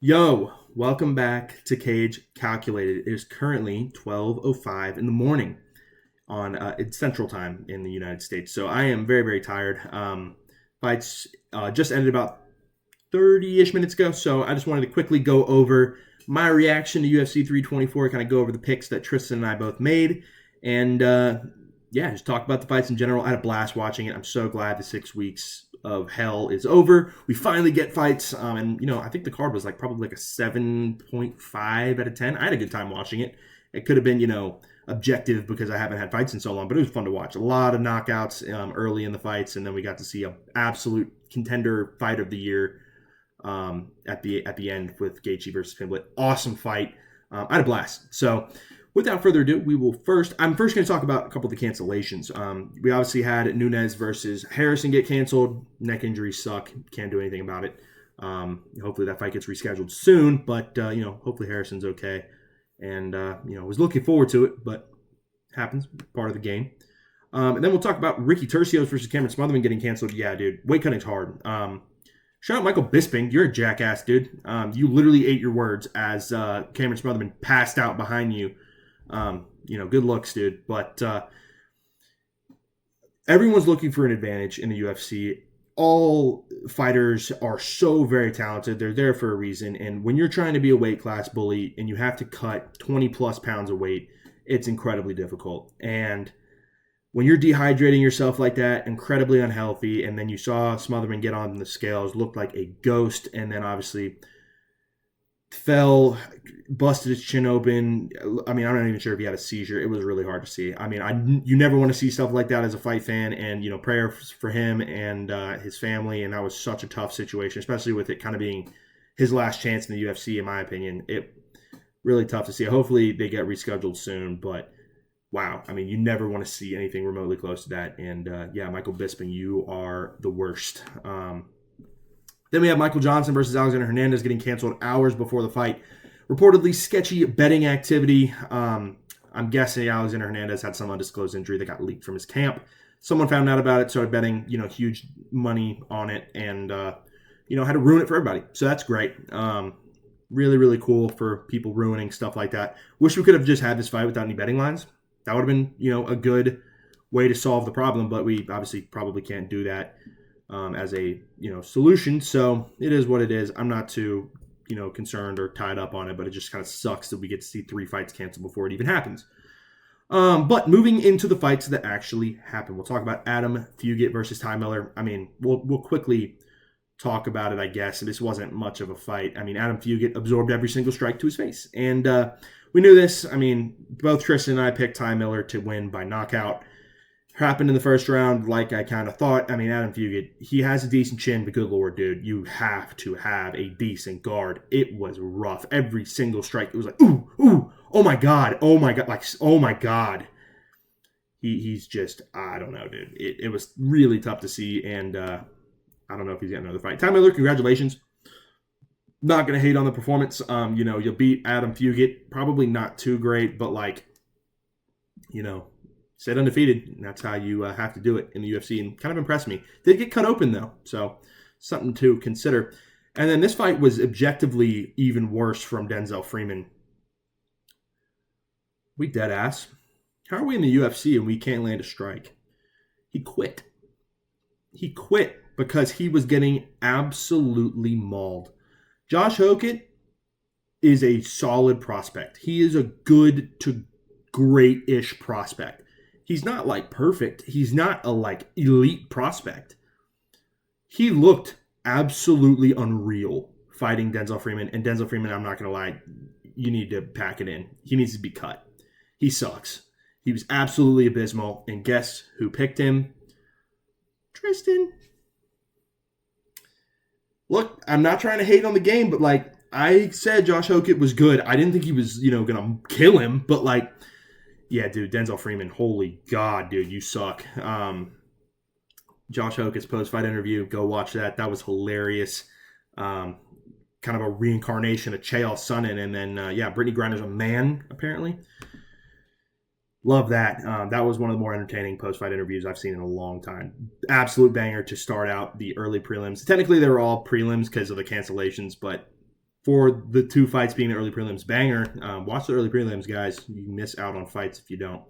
Yo, welcome back to Cage Calculated. It is currently 12:05 in the morning on it's Central Time in the United States. So I am very, very tired. Fights just ended about 30-ish minutes ago. So I just wanted to quickly go over my reaction to UFC 324, kind of go over the picks that Tristan and I both made, and yeah, just talk about the fights in general. I had a blast watching it. I'm so glad the 6 weeks of hell is over. We finally get fights, and I think the card was probably a 7.5 out of 10. I had a good time watching it. It could have been objective because I haven't had fights in so long, but it was fun to watch. A lot of knockouts early in the fights, and then we got to see an absolute contender fight of the year at the end with Gaethje versus Pimblett. Awesome fight. I had a blast. So without further ado, I'm first going to talk about a couple of the cancellations. We obviously had Nunes versus Harrison get canceled. Neck injuries suck. Can't do anything about it. Hopefully that fight gets rescheduled soon, but hopefully Harrison's okay. And was looking forward to it, but happens, part of the game. And then we'll talk about Ricky Tercios versus Cameron Smotherman getting canceled. Yeah, dude, weight cutting's hard. Shout out Michael Bisping. You're a jackass, dude. You literally ate your words as Cameron Smotherman passed out behind you. Good looks, dude. But everyone's looking for an advantage in the UFC. All fighters are so very talented. They're there for a reason. And when you're trying to be a weight class bully and you have to cut 20 plus pounds of weight, it's incredibly difficult. And when you're dehydrating yourself like that, incredibly unhealthy, and then you saw Smotherman get on the scales, looked like a ghost, and then obviously fell, busted his chin open. I mean, I'm not even sure if he had a seizure. It was really hard to see. I mean, you never want to see stuff like that as a fight fan, and prayers for him and his family. And that was such a tough situation, especially with it kind of being his last chance in the UFC, in my opinion. It really tough to see. Hopefully they get rescheduled soon, but wow. I mean, you never want to see anything remotely close to that. And Michael Bisping, you are the worst. Then we have Michael Johnson versus Alexander Hernandez getting canceled hours before the fight. Reportedly sketchy betting activity. I'm guessing Alexander Hernandez had some undisclosed injury that got leaked from his camp. Someone found out about it, started betting, huge money on it, and had to ruin it for everybody. So that's great. Really, really cool for people ruining stuff like that. Wish we could have just had this fight without any betting lines. That would have been, a good way to solve the problem, but we obviously probably can't do that as a, solution. So it is what it is. I'm not too, concerned or tied up on it, but it just kind of sucks that we get to see 3 fights canceled before it even happens. But moving into the fights that actually happen, we'll talk about Adam Fugit versus Ty Miller. I mean, we'll quickly talk about it, I guess. This wasn't much of a fight. I mean, Adam Fugit absorbed every single strike to his face. And we knew this. I mean, both Tristan and I picked Ty Miller to win by knockout. Happened in the first round like I kind of thought. I mean, Adam Fugit, he has a decent chin, but good Lord, dude, you have to have a decent guard. It was rough. Every single strike, it was like, ooh, ooh, oh my God, like, oh my God. He's just, I don't know, dude. It was really tough to see, and I don't know if he's got another fight. Ty Miller, congratulations. Not going to hate on the performance. You'll beat Adam Fugit. Probably not too great, but stayed undefeated. And that's how you have to do it in the UFC, and kind of impressed me. Did get cut open, though, so something to consider. And then this fight was objectively even worse from Denzel Freeman. We dead ass. How are we in the UFC and we can't land a strike? He quit. He quit because he was getting absolutely mauled. Josh Hokett is a solid prospect. He is a good to great-ish prospect. He's not perfect. He's not a elite prospect. He looked absolutely unreal fighting Denzel Freeman. And Denzel Freeman, I'm not going to lie, you need to pack it in. He needs to be cut. He sucks. He was absolutely abysmal. And guess who picked him? Tristan. Look, I'm not trying to hate on the game, but I said Josh Hokett was good. I didn't think he was, going to kill him, but yeah, dude, Denzel Freeman, holy God, dude, you suck. Josh Hokett's post-fight interview, go watch that. That was hilarious. Kind of a reincarnation of Chael Sonnen, and then, Brittany Griner's a man, apparently. Love that. That was one of the more entertaining post-fight interviews I've seen in a long time. Absolute banger to start out the early prelims. Technically, they were all prelims because of the cancellations, but for the two fights being the early prelims banger. Watch the early prelims, guys. You miss out on fights if you don't.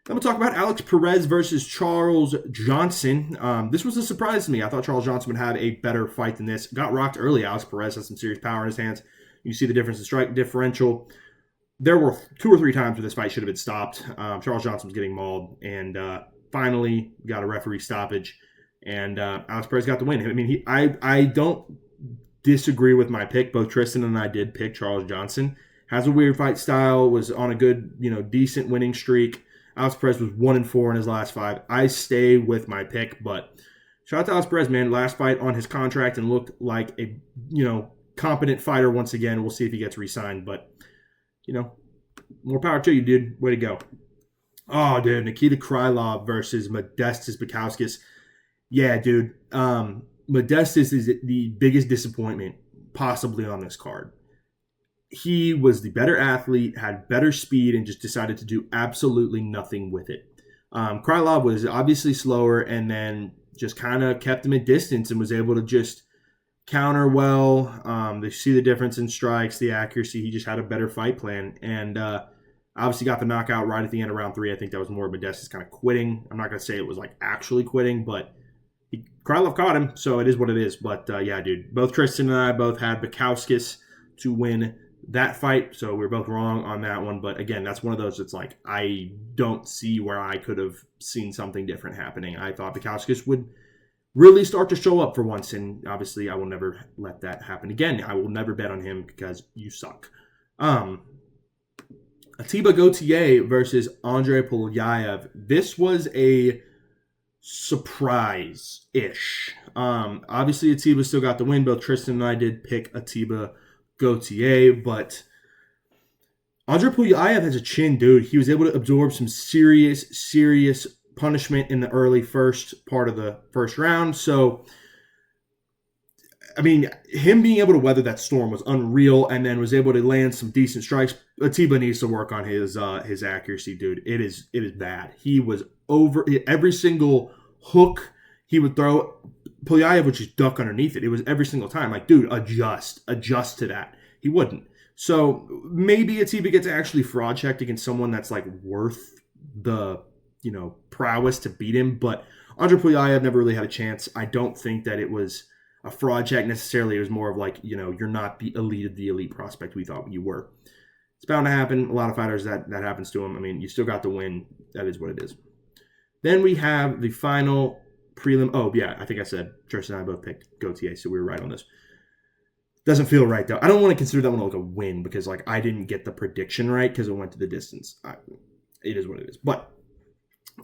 I'm going to talk about Alex Perez versus Charles Johnson. This was a surprise to me. I thought Charles Johnson would have a better fight than this. Got rocked early. Alex Perez has some serious power in his hands. You see the difference in strike differential. There were 2 or 3 times where this fight should have been stopped. Charles Johnson was getting mauled, and finally got a referee stoppage, and Alex Perez got the win. I mean, I don't disagree with my pick. Both Tristan and I did pick Charles Johnson. Has a weird fight style, was on a good, decent winning streak. Alex Perez was 1-4 in his last 5. I stay with my pick, but shout out to Alex Perez, man. Last fight on his contract and looked like a, competent fighter once again. We'll see if he gets re-signed, but, more power to you, dude. Way to go. Oh, dude, Nikita Krylov versus Modestas Bukauskas. Yeah, dude. Modestas is the biggest disappointment possibly on this card. He was the better athlete, had better speed, and just decided to do absolutely nothing with it. Krylov was obviously slower and then just kind of kept him at distance and was able to just counter well. They see the difference in strikes, the accuracy. He just had a better fight plan. And obviously got the knockout right at the end of round 3. I think that was more of Modestas kind of quitting. I'm not going to say it was like actually quitting, but Krylov caught him, so it is what it is. But yeah, dude, both Tristan and I both had Bukauskas to win that fight, so we're both wrong on that one. But again, that's one of those that's like I don't see where I could have seen something different happening. I thought Bukauskas would really start to show up for once, and obviously I will never let that happen again. I will never bet on him because you suck. Atiba Gauthier versus Andre Polyaev. This was a surprise-ish. Obviously Atiba still got the win. Both Tristan and I did pick Atiba Gauthier, but Andre Polyaev has a chin, dude. He was able to absorb some serious punishment in the early first part of the first round. So, I mean, him being able to weather that storm was unreal, and then was able to land some decent strikes. Atiba needs to work on his accuracy, dude. It is bad. He was over every single hook he would throw. Polyaev would just duck underneath it. It was every single time. Like, dude, adjust to that. He wouldn't. So maybe Atiba gets actually fraud checked against someone that's like worth the prowess to beat him. But Andre Polyaev never really had a chance. I don't think that it was a fraud check necessarily. It was more of like, you're not the elite prospect we thought you were. It's bound to happen. A lot of fighters that happens to them. I mean, you still got the win. That is what it is. Then we have the final prelim. Oh, yeah, I think I said Tristan and I both picked Gauthier, so we were right on this. Doesn't feel right, though. I don't want to consider that one like a win because, like, I didn't get the prediction right because it went to the distance. It is what it is. But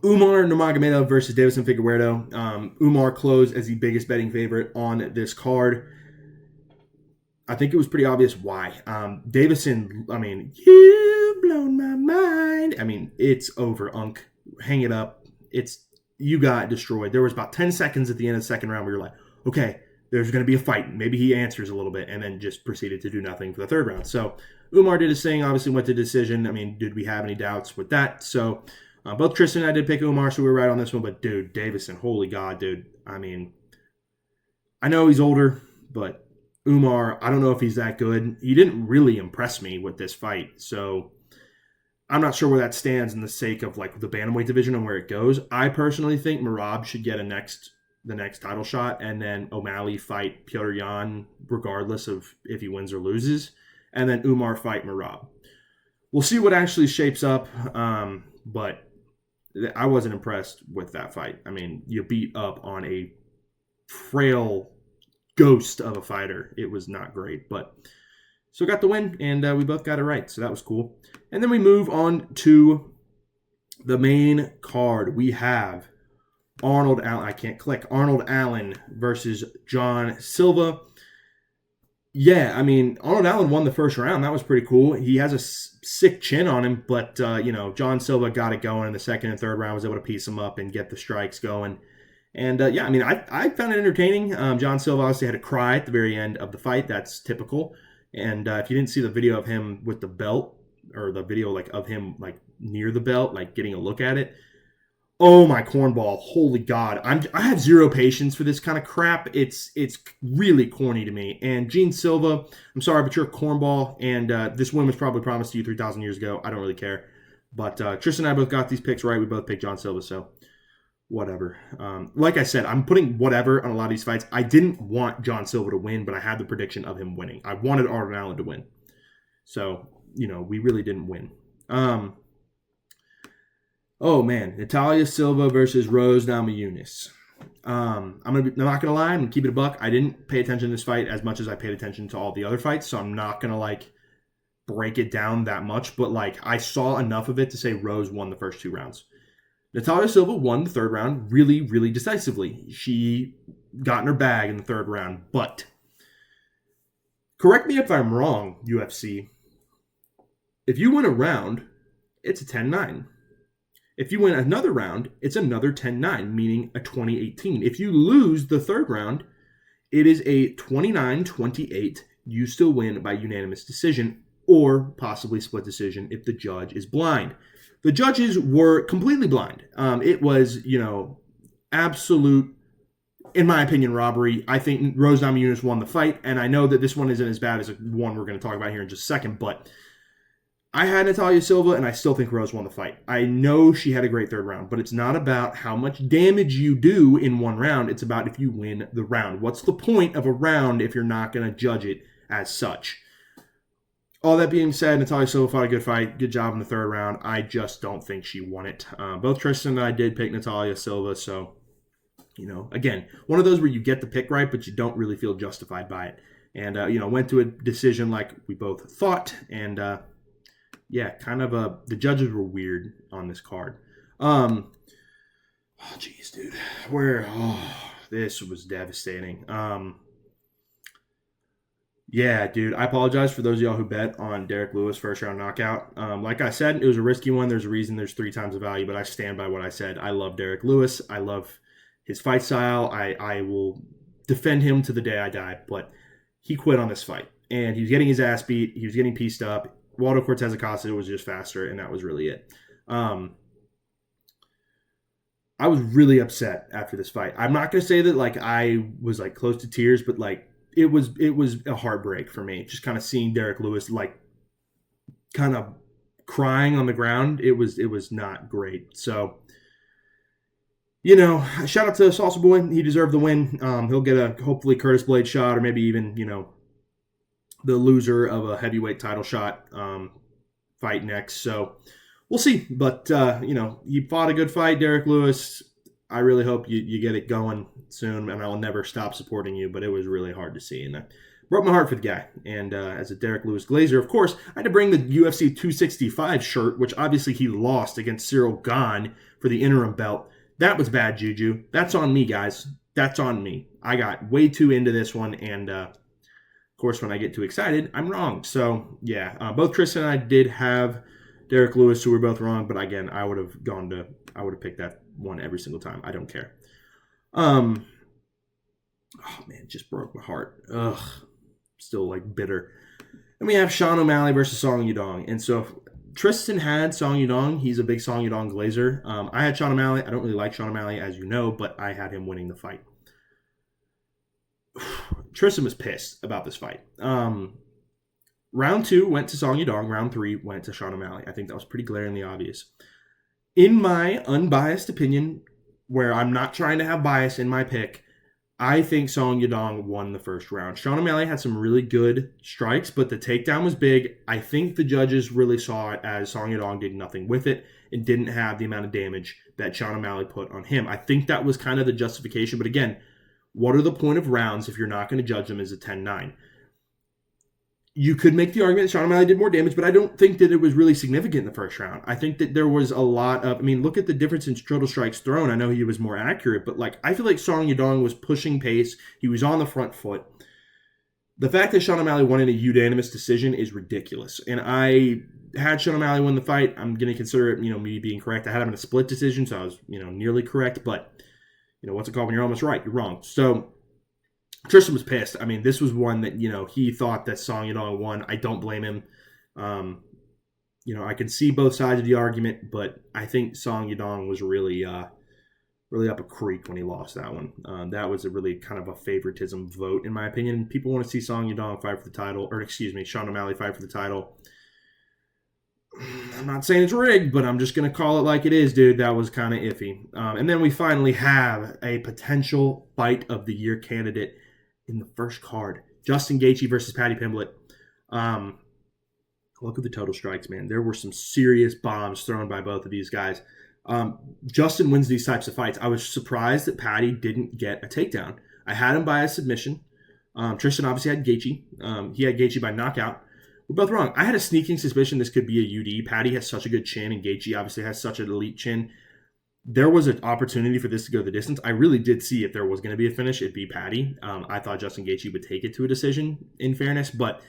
Umar Nurmagomedov versus Davison Figueiredo. Umar closed as the biggest betting favorite on this card. I think it was pretty obvious why. Davison, I mean, you've blown my mind. I mean, it's over, Unk. Hang it up. You got destroyed. There was about 10 seconds at the end of the second round where you're like, okay, there's going to be a fight. Maybe he answers a little bit, and then just proceeded to do nothing for the third round. So Umar did his thing, obviously went to decision. I mean, did we have any doubts with that? So both Tristan and I did pick Umar, so we were right on this one. But, dude, Davison, holy God, dude. I mean, I know he's older, but Umar, I don't know if he's that good. He didn't really impress me with this fight. So I'm not sure where that stands in the sake of like the bantamweight division and where it goes. I personally think Merab should get the next title shot, and then O'Malley fight Petr Yan regardless of if he wins or loses, and then Umar fight Merab. We'll see what actually shapes up, but I wasn't impressed with that fight. I mean, you beat up on a frail ghost of a fighter. It was not great, but still got the win, and we both got it right, so that was cool. And then we move on to the main card. We have Arnold Allen versus John Silva. Yeah, I mean, Arnold Allen won the first round. That was pretty cool. He has a sick chin on him, but, John Silva got it going in the second and third round, was able to piece him up and get the strikes going. And, yeah, I mean, I found it entertaining. John Silva obviously had to cry at the very end of the fight. That's typical. And if you didn't see the video of him with the belt, or the video like of him like near the belt, like getting a look at it, Oh my cornball! Holy God, I have zero patience for this kind of crap. It's really corny to me. And Gene Silva, I'm sorry, but you're a cornball. And this win was probably promised to you 3,000 years ago. I don't really care. But Tristan and I both got these picks right. We both picked John Silva, so whatever. Like I said, I'm putting whatever on a lot of these fights. I didn't want John Silva to win, but I had the prediction of him winning. I wanted Arden Allen to win. So, we really didn't win. Oh man, Natalia Silva versus Rose Namajunas. I'm not gonna lie. I'm gonna keep it a buck. I didn't pay attention to this fight as much as I paid attention to all the other fights, so I'm not gonna break it down that much. But I saw enough of it to say Rose won the first 2 rounds. Natalia Silva won the 3rd round really, really decisively. She got in her bag in the 3rd round, but correct me if I'm wrong, UFC. If you win a round, it's a 10-9. If you win another round, it's another 10-9, meaning a 20-18. If you lose the 3rd round, it is a 29-28. You still win by unanimous decision or possibly split decision if the judge is blind. The judges were completely blind. It was, absolute, in my opinion, robbery. I think Rose Namajunas won the fight, and I know that this one isn't as bad as the one we're going to talk about here in just a second, but I had Natalia Silva, and I still think Rose won the fight. I know she had a great 3rd round, but it's not about how much damage you do in one round. It's about if you win the round. What's the point of a round if you're not going to judge it as such? All that being said, Natalia Silva fought a good fight. Good job in the 3rd round. I just don't think she won it. Both Tristan and I did pick Natalia Silva, so, again, one of those where you get the pick right, but you don't really feel justified by it. And, went to a decision like we both thought, and, the judges were weird on this card. Jeez, dude. This was devastating. Yeah, dude, I apologize for those of y'all who bet on Derek Lewis first round knockout. Like I said, it was a risky one. There's a reason there's 3 times the value, but I stand by what I said. I love Derek Lewis. I love his fight style. I will defend him to the day I die, but he quit on this fight. And he was getting his ass beat. He was getting pieced up. Waldo Cortez Acosta was just faster, and that was really it. I was really upset after this fight. I'm not going to say that I was close to tears, but it was a heartbreak for me. Just kind of seeing Derek Lewis kind of crying on the ground. It was not great. So, shout out to Salsa Boy. He deserved the win. He'll get a hopefully Curtis Blade shot, or maybe even the loser of a heavyweight title shot fight next. So we'll see. But, he fought a good fight, Derek Lewis. I really hope you get it going soon, and I'll never stop supporting you. But it was really hard to see, and that broke my heart for the guy. And as a Derek Lewis Glazer, of course, I had to bring the UFC 265 shirt, which obviously he lost against Cyril Gane for the interim belt. That was bad juju. That's on me, guys. That's on me. I got way too into this one, and of course, when I get too excited, I'm wrong. So, yeah, both Chris and I did have Derek Lewis, who were both wrong. But again, I would have picked that one every single time. I don't care. Oh man, it just broke my heart. Ugh, still bitter. And we have Sean O'Malley versus Song Yudong. And so Tristan had Song Yudong. He's a big Song Yudong glazer. I had Sean O'Malley. I don't really like Sean O'Malley, as you know, but I had him winning the fight. Tristan was pissed about this fight. Round 2 went to Song Yudong. Round 3 went to Sean O'Malley. I think that was pretty glaringly obvious. In my unbiased opinion, where I'm not trying to have bias in my pick, I think Song Yudong won the first round. Sean O'Malley had some really good strikes, but the takedown was big. I think the judges really saw it as Song Yudong did nothing with it and didn't have the amount of damage that Sean O'Malley put on him. I think that was kind of the justification. But again, what are the point of rounds if you're not going to judge them as a 10-9? You could make the argument that Sean O'Malley did more damage, but I don't think that it was really significant in the first round. I think that there was a lot of, look at the difference in total strikes thrown. I know he was more accurate, but I feel like Song Yudong was pushing pace. He was on the front foot. The fact that Sean O'Malley won in a unanimous decision is ridiculous. And I had Sean O'Malley win the fight. I'm going to consider it, me being correct. I had him in a split decision, so I was, nearly correct. But, what's it called when you're almost right? You're wrong. So Tristan was pissed. This was one that, he thought that Song Yudong won. I don't blame him. I can see both sides of the argument, but I think Song Yadong was really up a creek when he lost that one. That was a really kind of a favoritism vote, in my opinion. People want to see Song Yadong fight for the title, or excuse me, Sean O'Malley fight for the title. I'm not saying it's rigged, but I'm just going to call it like it is, dude. That was kind of iffy. And then we finally have a potential fight of the year candidate in the first card. Justin Gaethje versus Paddy Pimblett. Look at the total strikes, man. There were some serious bombs thrown by both of these guys. Justin wins these types of fights. I was surprised that Paddy didn't get a takedown. I had him by a submission. Tristan obviously had Gaethje. He had Gaethje by knockout. We're both wrong. I had a sneaking suspicion this could be a UD. Paddy has such a good chin, and Gaethje obviously has such an elite chin. There was an opportunity for this to go the distance. I really did see if there was going to be a finish, it'd be Paddy. I thought Justin Gaethje would take it to a decision, in fairness, but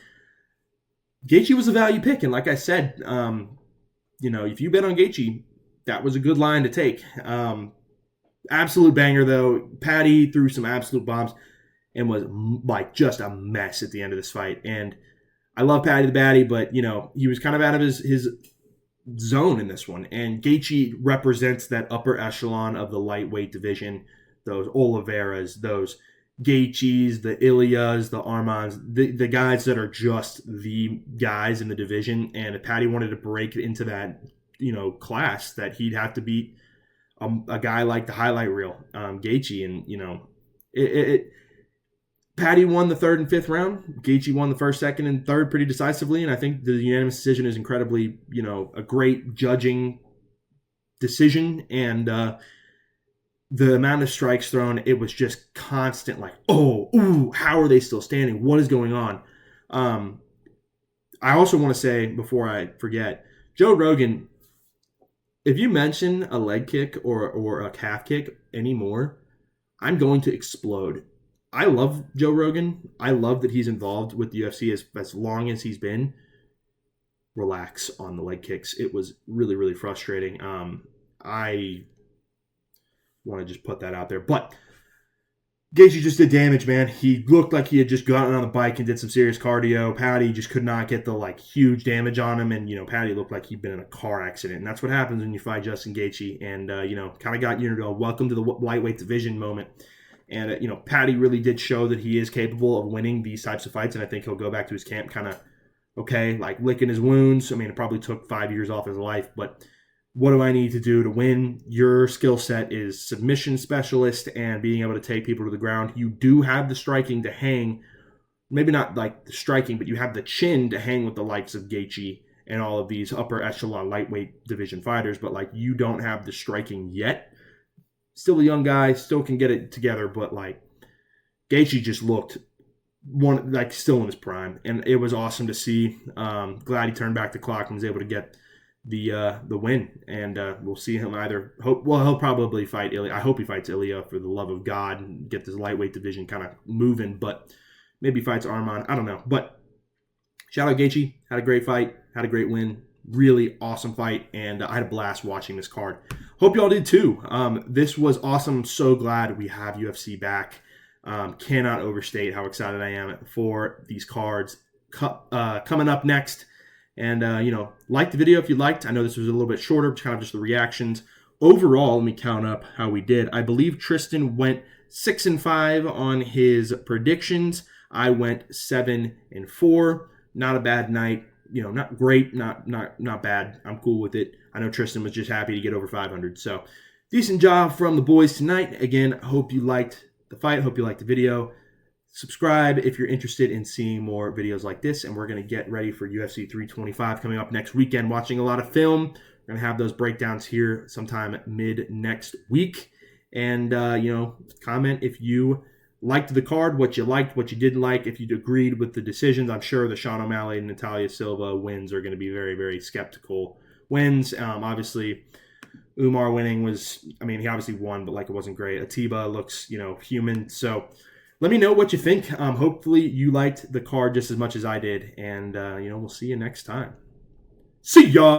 Gaethje was a value pick, and like I said, if you bet on Gaethje, that was a good line to take. Absolute banger, though. Paddy threw some absolute bombs and was like just a mess at the end of this fight. And I love Paddy the Baddy, but he was kind of out of his zone in this one. And Gaethje represents that upper echelon of the lightweight division. Those Oliveras, those Gaethjes, the Ilias, the Armans, the guys that are just the guys in the division. And if Paddy wanted to break into that class, that he'd have to beat a guy like the highlight reel, Gaethje. And Paddy won the third and fifth round. Gaethje won the first, second, and third pretty decisively. And I think the unanimous decision is incredibly, a great judging decision. And the amount of strikes thrown, it was just constant, like, oh, ooh, how are they still standing? What is going on? I also want to say, before I forget, Joe Rogan, if you mention a leg kick or a calf kick anymore, I'm going to explode. I love Joe Rogan. I love that he's involved with the UFC as long as he's been. Relax on the leg kicks. It was really, really frustrating. I want to just put that out there. But Gaethje just did damage, man. He looked like he had just gotten on the bike and did some serious cardio. Paddy just could not get the huge damage on him, and Paddy looked like he'd been in a car accident. And that's what happens when you fight Justin Gaethje. And kind of got a welcome to the lightweight division moment. And Paddy really did show that he is capable of winning these types of fights, and I think he'll go back to his camp kind of licking his wounds. I mean, it probably took 5 years off his life, but what do I need to do to win? Your skill set is submission specialist and being able to take people to the ground. You do have the striking to hang, maybe not like the striking, but you have the chin to hang with the likes of Gaethje and all of these upper echelon lightweight division fighters, but you don't have the striking yet. Still a young guy, still can get it together, but Gaethje just looked still in his prime, and it was awesome to see. Glad he turned back the clock and was able to get the win, and we'll see him either. He'll probably fight Ilya. I hope he fights Ilya for the love of God and get this lightweight division kind of moving, but maybe fights Arman. I don't know, but shout out Gaethje. Had a great fight, had a great win. Really awesome fight, and I had a blast watching this card. Hope y'all did too. This was awesome. So glad we have UFC back. Cannot overstate how excited I am for these cards coming up next. And, like the video if you liked. I know this was a little bit shorter, kind of just the reactions. Overall, let me count up how we did. I believe Tristan went 6-5 on his predictions. I went 7-4. Not a bad night. Not great, not bad. I'm cool with it. I know Tristan was just happy to get over 500. So, decent job from the boys tonight. Again, hope you liked the fight. Hope you liked the video. Subscribe if you're interested in seeing more videos like this. And we're going to get ready for UFC 325 coming up next weekend. Watching a lot of film. We're going to have those breakdowns here sometime mid next week. And, comment if you liked the card, what you liked, what you didn't like, if you agreed with the decisions. I'm sure the Sean O'Malley and Natalia Silva wins are going to be very, very skeptical wins. Obviously, Umar winning he obviously won, but it wasn't great. Atiba looks, human. So let me know what you think. Hopefully you liked the card just as much as I did. And, we'll see you next time. See ya!